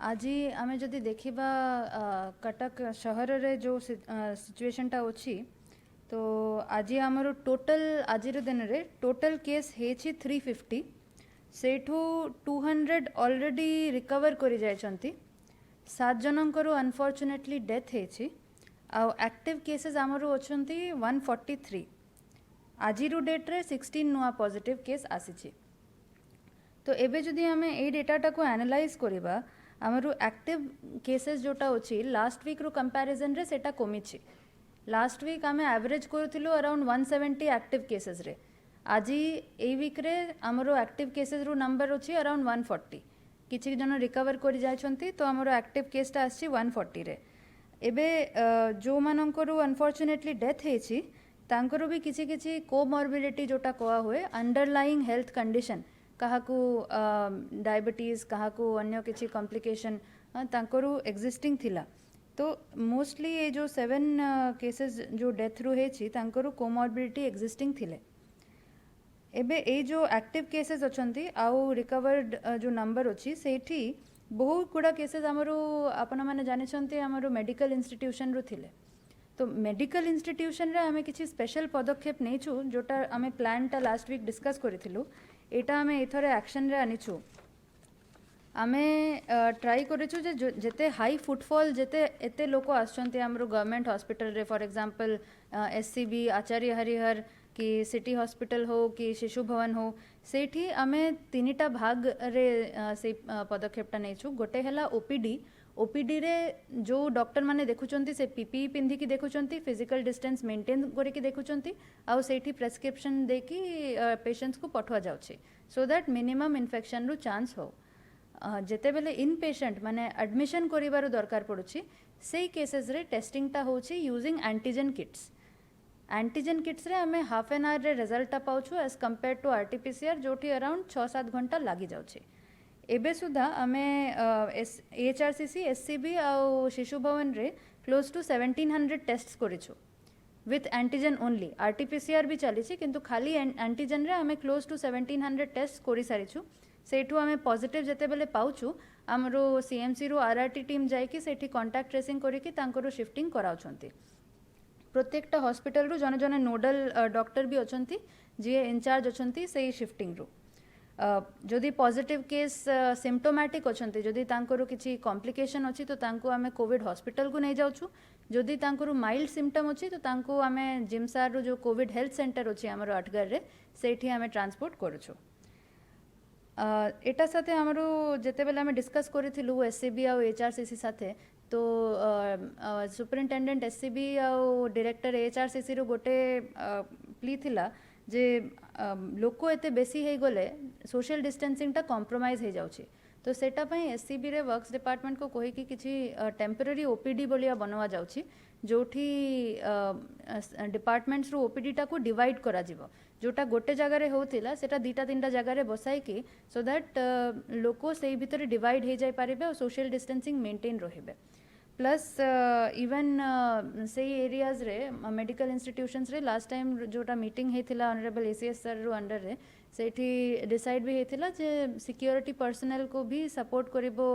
आज आम जदि देखा कटक सहर रे जो सिचुएशनटा अच्छी तो आज आमर टोटल आज दिन में टोटल केस है 350 सेठू 200 ऑलरेडी रिकवर कर जाइछंती 7 जनकर अनफॉर्चुनेटली डेथ है एक्टिव केसेस आमर अच्छी 143 आज डेट रे 16 नुआ पॉजिटिव केस आसी तो एबे जदि आमे ए डेटाटा को एनालाइज करिबा आमर एक्टिव केसेस जोटा अच्छी लास्ट वीक रो कंपैरिजन रे सेटा कमिछि लास्ट वीक आमे एवरेज करथिलु अराउंड 170 एक्टिव केसेस रे आज ए वीक रे आमर एक्टिव केसेस रो नंबर अच्छी अराउंड 140 किछि जन रिकवर कर जाइछंती तो आमर एक्टिव केसटा आछि 140 रे एबे जो मानकर अनफॉर्चुनेटली डेथ हेछि तांकर भी किछि किछि कोमॉर्बिडिटी जोटा कोआ हुए अंडरलाइंग हेल्थ कंडीशन काहाकू डायबिटीज काहाकू अन्य किछि कॉम्प्लिकेशन तांकरू एक्जिस्टिंग थिला तो मोस्टली ये जो 7 केसेस जो डेथ रू हेछि तांकरू कोमॉर्बिडिटी एक्जिस्टिंग थिले एबे ए जो एक्टिव केसेस अछंती आउ रिकवर्ड जो नंबर अछि सेठी बहुत गुड़ा केसेस आमरो आपण माने जानि छंती आमरो मेडिकल इंस्टीट्यूशन रू थिले तो मेडिकल इंस्टीट्यूशन रे हमें किसी स्पेशल पदक्षेप नहींछु जोटा आमे प्लान टा लास्ट वीक डिस्कस करिथिलु एटा हमें एथरे एक्शन रे आनिछु आमे ट्राई करिछु जे जेते हाई फुटफॉल जेते एते लोक आछंती हमरो गवर्नमेंट हॉस्पिटल रे फॉर एग्जांपल एससीबी आचार्य हरिहर कि सिटी हॉस्पिटल हो कि शिशु भवन हो सेठी आमे तीनिटा भाग रे से पदक्षेपटा नहींछु गोटे हला ओपीडी रे जो डॉक्टर माने देखुचंती से पीपीई पिंधि की देखुचंती फिजिकल डिस्टेंस मेंटेन करिकी देखुचंती आउ सेठी प्रेस्क्रिप्शन देकी पेशेंट्स को पठवा जाउछि सो दैट मिनिमम इन्फेक्शन रू चांस हो जेते बेले इन पेशेंट माने एडमिशन करिवार दरकार पड़ुछि सेई केसेस रे टेस्टिंग ता होछि यूजिंग एंटीजन किट्स रे हमें हाफ एन आवर रे रिजल्ट पाउछु एज कंपेयर टू आरटीपीसीआर जोठी अराउंड 6-7 घंटा लागि जाउछि एबे सुधा आमे एचआरसीसी एससीबी आउ शिशु भवन रे क्लोज टू 1700 टेस्ट्स करिछु विथ एंटीजन ओनली आरटीपीसीआर भी चली किंतु खाली एंटीजन रे आमे क्लोज टू 1700 टेस्ट करि सारिछु सेठू आमे पॉजिटिव जते बेले पाउछु हमरो सीएमसी रो आरआरटी टीम जाय कि सेठी कांटेक्ट ट्रेसिंग करिकि तांकरो शिफ्टिंग कराउछंती प्रत्येकटा हॉस्पिटल रू जने जने नोडल डॉक्टर भी अछंती जे इंचार्ज अछंती सेही शिफ्टिंग रू जदि पॉजिटिव केस सिम्टोमैटिक अछंती जदि तांकरो किछि कॉम्प्लिकेशन अछि तो तांको आमे कोविड हॉस्पिटल को नै जाउछु जदि तांकरो माइल्ड सिम्टम अछि तो तांको आमे जिमसार रो जो कोविड हेल्थ सेंटर अछि हमरो अटगर रे सेठी आमे ट्रांसपोर्ट करूछु एटा साथे हमरो जते बेले आमे डिस्कस करिथिलु एससीबी आ एचआरसीसी साथे तो सुपरिटेंडेंट एससीबी आ डायरेक्टर एचआरसीसी रो गोटे प्ली थिला जे लोक एते बेसी हे गले सोशल डिस्टेंसिंग टा कॉम्प्रोमाइज हे जाउछि तो सेटा पई एससीबी रे वर्क्स डिपार्टमेंट को कहि कि किछि टेम्पररी ओपीडी बोलिया बनवा जाउछि जोठी डिपार्टमेंट्स रो ओपीडी टा को डिवाइड करा जिवो जोटा गोटे जगह रे होतिला सेटा दीटा तीनटा जगह रे बसाई कि सो दैट लोक सेही भितरे डिवाइड हे जाय पारिबे और सोशल डिस्टेंसिंग मेंटेन रहिबे प्लस इवन से एरियाज रे मेडिकल इंस्टीट्यूशंस रे लास्ट टाइम जोटा मीटिंग हेतिला ऑनरेबल एसीएस सर रो अंडर रे सेठी डिसाइड भी हेतिला जे सिक्योरिटी पर्सनल को भी सपोर्ट करिबो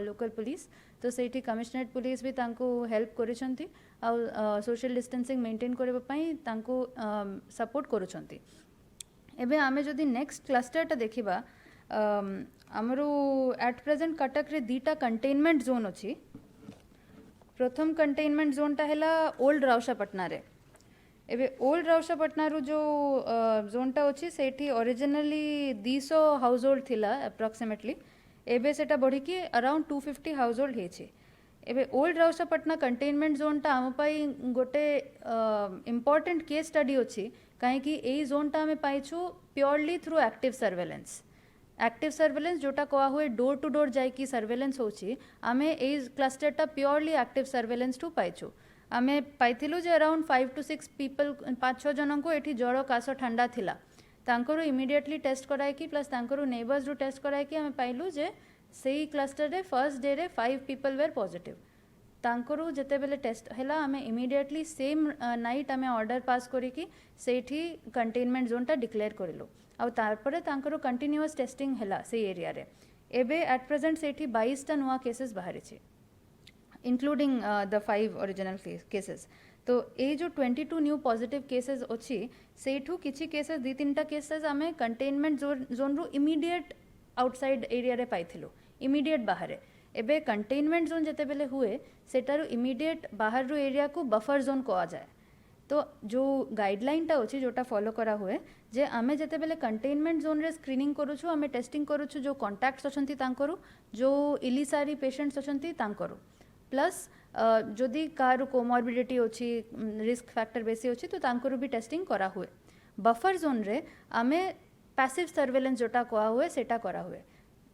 लोकल पुलिस तो सेठी कमिश्नरेट पुलिस भी तांको हेल्प करिसंती आ सोशल डिस्टेंसिंग मेंटेन करबा पई तांको सपोर्ट करूछंती एबे आमे जदि नेक्स्ट क्लस्टरटा देखिबा हमरो एट प्रेजेंट कटक रे दीटा कंटेनमेंट जोन अछि प्रथम कंटेनमेंट जोनटा हैला ओल्ड राउसापाटना रे एबे ओल्ड राउसापाटना रो जो जोनटा अछि सेठी ओरिजिनली 200 हाउस होल्ड थिला अप्रोक्सीमेटली एबे सेटा बढ़ी कि अराउंड 250 हाउस होल्ड हेछि एबे ओल्ड राउसापाटना कंटेनमेंट जोनटा हम पई गोटे इंपोर्टेंट केस स्टडी अछि काहे कि एई जोनटा हमें पाइछु प्योरली थ्रू एक्टिव सर्वेलेंस जोटा कहा हुए डोर टू डोर जाइकी सर्वेलेंस होछि आमे ए क्लस्टरटा प्योरली एक्टिव सर्वेलेंस टू पाइछु आमे पाइथिलु जे अराउंड 5 to 6 पीपल 5-6 जन को एठी जड़ काश ठंडा थिला तांकरो इमीडिएटली टेस्ट कराय कि प्लस तांकरो नेबर्स रो टेस्ट कराय कि आमे पाइलु जे सेही क्लस्टर रे फर्स्ट डे रे 5 पीपल वेर पॉजिटिव तांकरो जेते बेले टेस्ट हैला आमे इमीडिएटली सेम नाइट आमे ऑर्डर पास करी कि सेठी कंटेनमेंट जोनटा डिक्लेयर करिलो आ तारपरे तांकरो कंटिन्यूअस टेस्टिंग हैला से एरिया रे एबे एट प्रेजेंट सेठी 22 टा नुआ केसेस बाहरी छी इंक्लूडिंग द 5 ओरिजिनल केसेस। तो ये जो 22 न्यू पॉजिटिव केसेस अच्छी सेठू किछि केसेस 2-3टा केसेस आमे कंटेनमेंट जोन रु इमीडिएट आउटसाइड एरिया रे पाइथिलु इमीडिएट बाहर। एबे कंटेनमेंट जोन जेते बेले हुए सेटारु इमीडिएट बाहर रो एरिया को बफर जोन कहा जाए। तो जो गाइडलाइन टा अच्छी जोटा फॉलो करा हुए जे आमे जेते बेले कंटेनमेंट जोन रे स्क्रीनिंग करूछु आमे टेस्टिंग करूछु जो कॉन्टैक्ट्स अछंती तांकरू जो इलिसारी पेशेंट्स अछंती तांकरू प्लस जदि कार कोमॉर्बिडिटी अच्छी रिस्क फैक्टर बेसी अच्छी तो तांकरू भी टेस्टिंग करा हुए। बफर जोन रे आमे पैसिव सर्वेलेंस जोटा कहा हुए सेटा करा हुए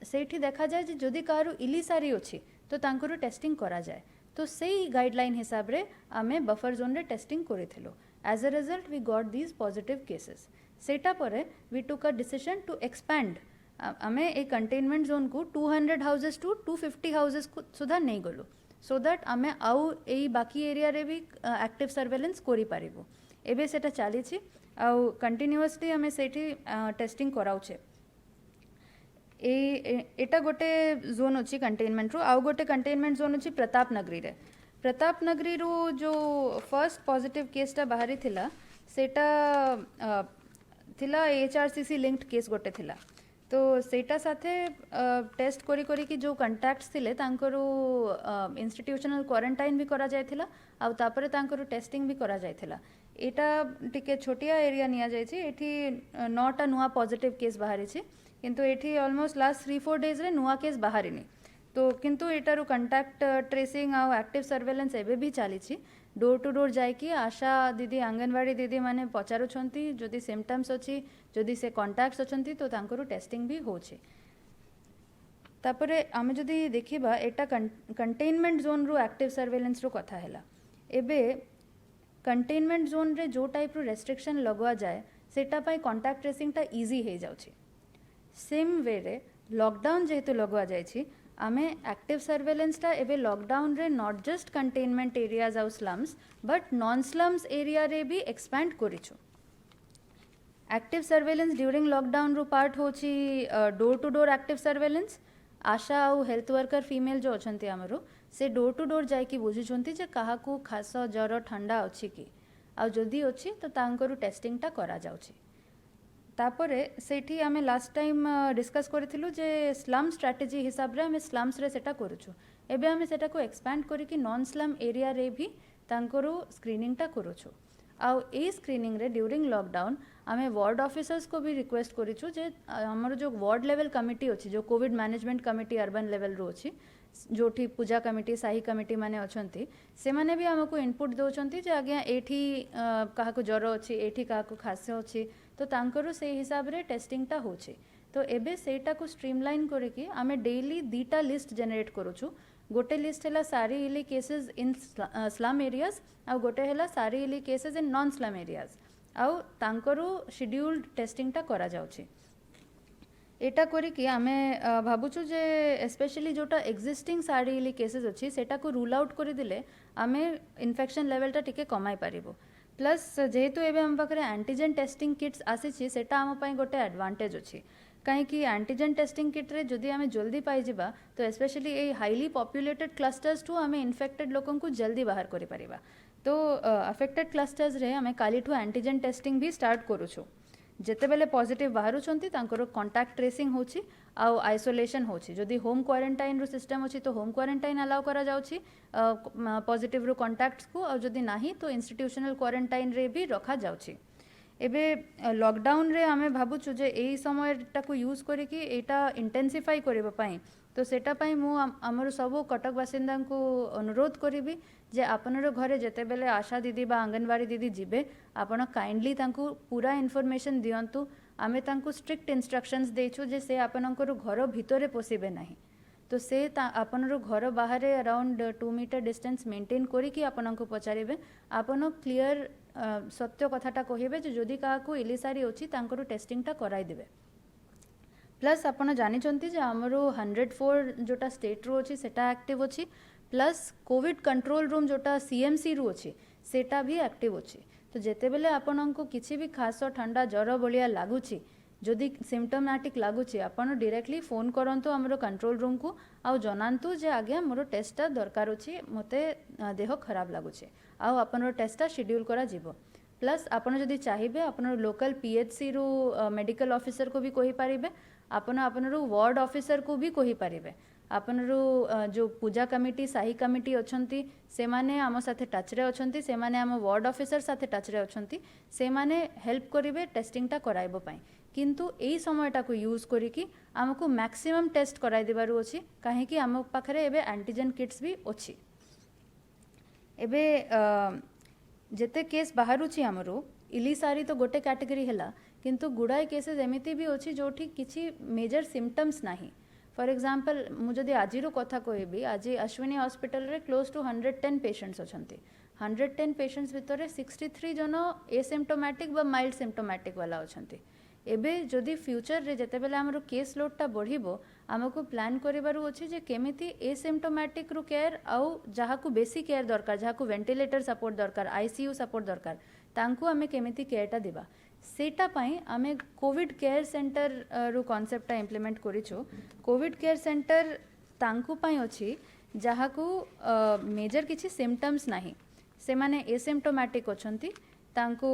सेठी देखा जाए जे जदि कार इलिसारी अच्छी तो तांकरू टेस्टिंग करा जाए। तो सही गाइडलाइन हिसाब रे आमे बफर जोन रे टेस्टिंग करिथिलो। As a result we got these positive cases. सेटा परे we took a decision to expand आमे ए कंटेनमेंट जोन को 200 हाउसेस टू 250 हाउसेस को सुधा नहीं गलो सो दैट आमे आउ ए बाकी एरिया रे भी एक्टिव सर्वेलेंस करि पारिबो। एबे सेटा चाली छी आउ कंटिन्यूअसली आमे सेठी टेस्टिंग कराउछे। एटा गोटे जोन अच्छी कंटेनमेंट रू आउ गोटे कंटेनमेंट जोन अच्छी प्रताप नगरी रे। प्रताप नगरी रू जो फर्स्ट पॉजिटिव केसटा बाहरी थिला सेटा थिला एचआरसीसी लिंक्ड केस गोटे थिला। तो सेटा साथे टेस्ट करी करी कि जो कंटैक्ट्स थिले तांकरू इंस्टीट्यूशनल क्वारंटाइन भी करा जायथिला आउ तापरे तांकरू टेस्टिंग भी करा जायथिला। एटा टिके छोटिया एरिया निया जायछि एठी 9टा नुआ पॉजिटिव केस बाहरी छी किंतु एठी ऑलमोस्ट लास्ट 3-4 डेज रे नुआ केस बाहरिनी। तो किंतु एटारू कंटैक्ट ट्रेसिंग आउ एक्टिव सर्वेलेंस एबे भी चली डोर टू डोर जाइकी आशा दीदी आंगनवाड़ी दीदी माने पचारुछंती जदि सिम्पटम्स अछि जदि से कॉन्टैक्ट्स अछंती तो तांकरू टेस्टिंग भी होछि। तापरे आमे जदि देखिबा एटा कंटेनमेंट जोन रू एक्टिव सर्वेलेंस रू कथा हैला। एबे कंटेनमेंट जोन रे जो टाइप रू रेस्ट्रिक्शन लगवा जाए सेटा पाई कॉन्टैक्ट ट्रेसिंग टा इजी हे जाउछि। सेम वे रे लॉकडाउन जेहेतु लगवा जाइछि आमे एक्टिव सर्वेलेंस टा एबे लॉकडाउन रे नॉट जस्ट कंटेनमेंट एरियाज आउ slums but non slums area रे भी एक्सपैंड करिछु। एक्टिव सर्वेलेंस ड्यूरिंग लॉकडाउन रू पार्ट होछि door to door active surveillance. ASHA आउ हेल्थ वर्कर फीमेल जो अछंती हमरो से डोर टू डोर जाइकी बुझुछंती जे काहाकू खास जर ठंडा अछि कि आउ जदि अछि तो तांकरू टेस्टिंग टा करा जाउछि। तापरे सेठी आमे लास्ट टाइम डिस्कस करिथिलु जे स्लम स्ट्रेटजी हिसाब रे आमे स्लम्स रे सेटा करूछु। एबे आमे सेटा को एक्सपैंड करिकी नॉन स्लम एरिया रे भी तांकरू स्क्रीनिंग टा करूछु। आउ ए स्क्रीनिंग रे ड्यूरिंग लॉकडाउन आमे वार्ड ऑफिसर्स को भी रिक्वेस्ट करिछु जे हमर जो वार्ड लेवल कमिटी अछि जो covid management committee urban level रो अछि जोठी पूजा कमिटी साही कमिटी माने अछंती से माने भी हमको इनपुट दोचंती जे आज्ञा एठी काहाको जर अछि एठी काहाको खास्य अछि तो तांकरू से हिसाब रे टेस्टिंग टा होछि। तो एबे सेटा को स्ट्रीमलाइन करके आमे डेली 2टा लिस्ट जनरेट करूछु। गोटे लिस्ट हैला सारी इली केसेस इन स्लम एरियाज आ गोटे हैला सारी इली cases in non slum areas आउ तांकरू शेड्यूल्ड टेस्टिंग टा करा जाउछि। एटा करिकी आमे भाबुछु जे स्पेशली जोटा एक्जिस्टिंग सारी इली केसेस अछि सेटा को रूल आउट करि दिले आमे इन्फेक्शन लेवल टा टिके कमाई पारिबो। प्लस जेहेतु एबे हम पाखरे एंटीजन टेस्टिंग किट्स आसी सेटा आम पाई गोटे एडवांटेज अछि कहीं एंटीजन टेस्टिंग किट रे जदि आमे जल्दी पाई जिबा तो specially a highly populated clusters टू आमे इन्फेक्टेड लोकन को जल्दी बाहर करि परिबा। तो अफेक्टेड क्लस्टर्स रे आमे काली ठू एंटीजन टेस्टिंग भी स्टार्ट करूछु। जेते बेले पॉजिटिव बाहरुछंती तांकर कॉन्टैक्ट ट्रेसिंग होछि आउ आइसोलेशन होछि। जदि होम क्वारंटाइन रो सिस्टम अछि तो होम क्वारंटाइन अलाउ करा जाउछि पॉजिटिव रो कॉन्टैक्ट्स को आउ जदि नाही तो इंस्टीट्यूशनल क्वारंटाइन रे भी रखा जाउछि। एबे लॉकडाउन रे आमे भाबुछु जे एई समय टाको यूज करिकी एटा इंटेंसिफाई करबा पई तो सेटा पई मु हमर सब कटक बासिंदा को अनुरोध करिबी जे आपनर घरे जेते बेले आशा दीदी बा आंगनवाड़ी दीदी जिबे आपण काइंडली तांको पूरा इन्फॉर्मेशन दियंतु। आमे तांको स्ट्रिक्ट इंस्ट्रक्शंस देछु जे से आपनकर घर भितरे पोसिबे नाही तो से आपनर घर बाहर अराउंड 2 मीटर डिस्टेंस मेंटेन करिकी आपनको पचारिबे। आपण क्लियर सत्य कथाटा कहिबे जे जदि काहाको इलिसारी अछि तांकर टेस्टिंग टा कराई देबे। प्लस आपण जानिचंती जे हमरो 104 जोटा स्टेट रो अछि सेटा एक्टिव अछि प्लस कोविड कंट्रोल रूम जोटा सीएमसी रू अछि सेटा भी एक्टिव अछि। तो जेते बेले आपनको किछि भी खास ठंडा जर बलिया लागुछि जदि सिम्पटोमैटिक लगुच आपन डायरेक्टली फोन करंतु हमरो कंट्रोल रूम को आउ जनांतु जे आज्ञा मोर टेस्टटा दरकार अछि मते देह खराब लगुच आउ आपन टेस्टटा शेड्यूल करा जीवो प्लस आपन जदि चाहिए आपन लोकल पीएचसी रु मेडिकल ऑफिसर को भी कहि पारिबे आपन आपन वार्ड ऑफिसर को भी कहि पारिबे आपन जो पूजा कमिटी साही कमिटी अछंती से माने आम साथे टच रे अछंती से माने आम वार्ड ऑफिसर साथे टच रे अछंती से माने हेल्प करिवे टेस्टिंगटा कराइबो पई किंतु एई समयटा को यूज करिकी हमको मैक्सिमम टेस्ट कराइ देबारु अछि काहे कि आम पाखरे एबे एंटीजन किट्स भी अछि एबे जेते केस बाहरुछि हमरो इलिसारी तो गोटे कैटेगरी हैला किंतु गुड़ाई केसेस एमिति भी अछि जोठी किछि मेजर सिम्पटम्स नाही फॉर एग्जांपल मु जदि आजिरो कथा कहबी आज अश्विनी हॉस्पिटल रे क्लोज टू 110 पेशेंट्स अछंती 110 पेशेंट्स भितर 63 जन एसिम्प्टोमैटिक बा माइल्ड सिम्प्टोमैटिक वाला अछंती एबे जदि फ्यूचर रे जते बेले हमरो केस लोडटा बढ़िबो हमको प्लान करिबारु अछि जे केमिति एसिम्प्टोमैटिक रु केयर आउ जहाकू बेसी केयर दरकार जहाकू वेंटिलेटर सपोर्ट दरकार आईसीयू सपोर्ट दरकार तांकू हमें केमिति केयरटा दिबा सेटा पाई आमे कोविड केयर सेंटर रु कांसेप्टटा इंप्लीमेंट करिछु कोविड केयर सेंटर तांकू पाई अछि जहाकू मेजर किछि सिम्पटम्स नाही से माने एसिम्प्टोमैटिक अछंती तांकू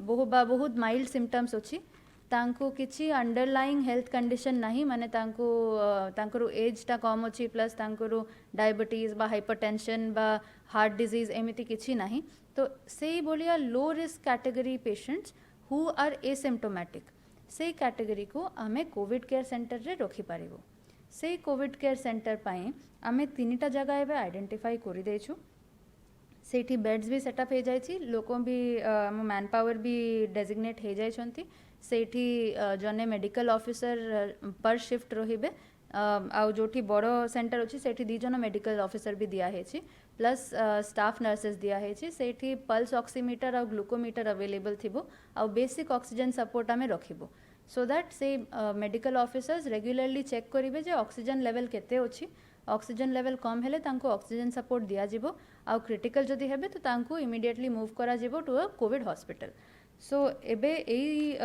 बहुत माइल्ड सिम्पटम्स अछि तांकू किछि अंडरलाइंग हेल्थ कंडीशन नाही माने तांकू तांकरो एज टा कम अछि प्लस तांकरो डायबिटीज बा हाइपरटेंशन बा हार्ट डिजीज एमिति किछि नाही तो से बोलिया low risk category patients who are asymptomatic से कैटेगरी को आमे कोविड केयर सेंटर रे रखि पारिबो से कोविड केयर सेंटर पाई आमे तीनटा जगह एबे आइडेंटिफाई करि दैछु सेठी बेड्स भी सेटअप हो जाइछि लोकों भी मैन पावर भी डेजिग्नेट हो जाइछंती सेठी जने मेडिकल ऑफिसर पर शिफ्ट रहिबे आउ जोठी बड़ो सेंटर अछि सेठी 2 जन मेडिकल ऑफिसर भी दिया हेछि प्लस स्टाफ नर्सेस दिया हेछि सेठी पल्स ऑक्सीमीटर और ग्लूकोमीटर अवेलेबल थिबो आउ बेसिक ऑक्सीजन सपोर्ट आमे रखिबो सो दैट से मेडिकल ऑफिसर्स रेगुलरली चेक करिवे जे ऑक्सीजन लेवल केते अछि ऑक्सीजन लेवल कम हेले तांको ऑक्सीजन सपोर्ट दिया जिवो आउ क्रिटिकल जदि हेबे तो तांको इमीडिएटली मूव करा जिवो to a Covid hospital so एबे एई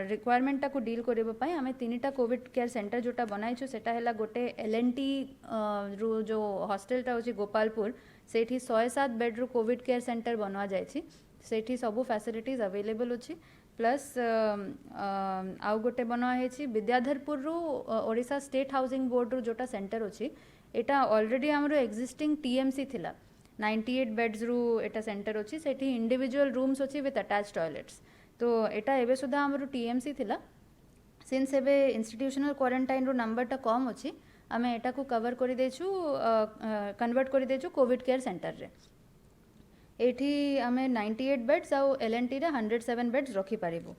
रिक्वायरमेंटा को डील करबा पई हमें तीनटा कोविड केयर सेंटर जोटा बनाइछु सेटा हैला गोटे एलएनटी रो जो हॉस्टलटा होची गोपालपुर सेठी 107 बेड रो कोविड केयर सेंटर बनवा जायछि सेठी सब फैसिलिटीज अवेलेबल अछि प्लस आउ गोटे बनवा हेछि विद्याधरपुर रो ओडिशा स्टेट हाउसिंग बोर्ड रो जोटा सेंटर अछि एटा ऑलरेडी हमरो एक्जिस्टिंग टीएमसी थिला 98 बेड्स रो एटा सेंटर अछि सेठी इंडिविजुअल रूम्स अछि विथ अटैच्ड टॉयलेट्स तो एटा एबे सुधा हमरो टीएमसी थिला सिंस एबे इंस्टीट्यूशनल क्वारंटाइन रो नंबरटा कम अछि आमे एटा को कवर करि देछु कन्वर्ट करि देछु कोविड केयर सेंटर रे एठी आमे 98 बेड्स आउ एलएनटी रे 107 बेड्स रखि पारिबो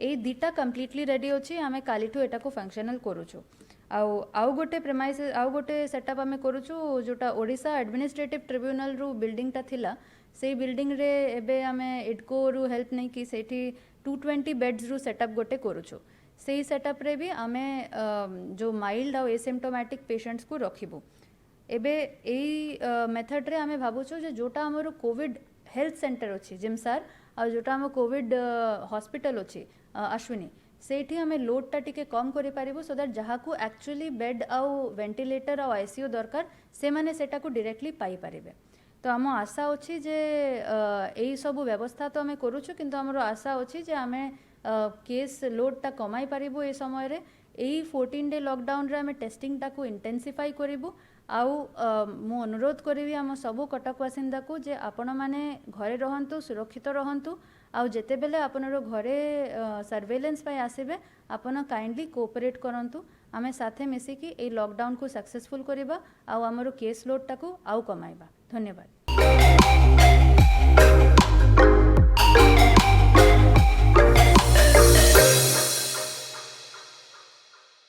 ए दिटा कंप्लीटली रेडी अछि आमे कालीठु एटा को फंक्शनल करूछु आउ गोटे प्रेमाइस आउ गोटे सेटअप आमे करूछु जोटा ओडिशा एडमिनिस्ट्रेटिव ट्रिब्यूनल रू बिल्डिंग ता थिला से बिल्डिंग रे एबे आमे एडको रू हेल्प नै कि सेठी 220 बेड्स रू सेटअप गोटे करूछु सेही सेटअप रे भी आमे जो माइल्ड आउ एसिम्प्टोमैटिक पेशेंट्स को रखिबो एबे एई मेथड रे आमे भाबुछु जे जोटा हमरो कोविड हेल्थ सेंटर अछि जिमसार आ जोटा हम कोविड हॉस्पिटल अछि अश्विनी सेठी हमें लोडटा टिके कम करि पारिबो सो दैट जहाकू एक्चुअली बेड आउ वेंटिलेटर आउ आईसीयू दरकार से माने सेटा को डायरेक्टली पाई पारिबे तो हम आशा अछि जे एई सब व्यवस्था तो हमें करूछु किंतु हमरो आशा अछि जे हमें केस लोडटा कमाई पारिबो ए समय रे एई 14 डे लॉकडाउन रे हमें टेस्टिंग टा को इंटेंसिफाई करिबो आउ मु अनुरोध करिवि हम सब कटक बासिंदा को जे आपण माने घरे रहंतु सुरक्षित रहंतु आउ जेते बेले आपनरो घरे सर्वेलेंस पाई आसीबे आपण काइंडली कोऑपरेट करंतु आमे साथे मिसी कि ए लॉकडाउन को सक्सेसफुल करिबा आउ हमरो केस लोड टाको आउ कमाइबा धन्यवाद।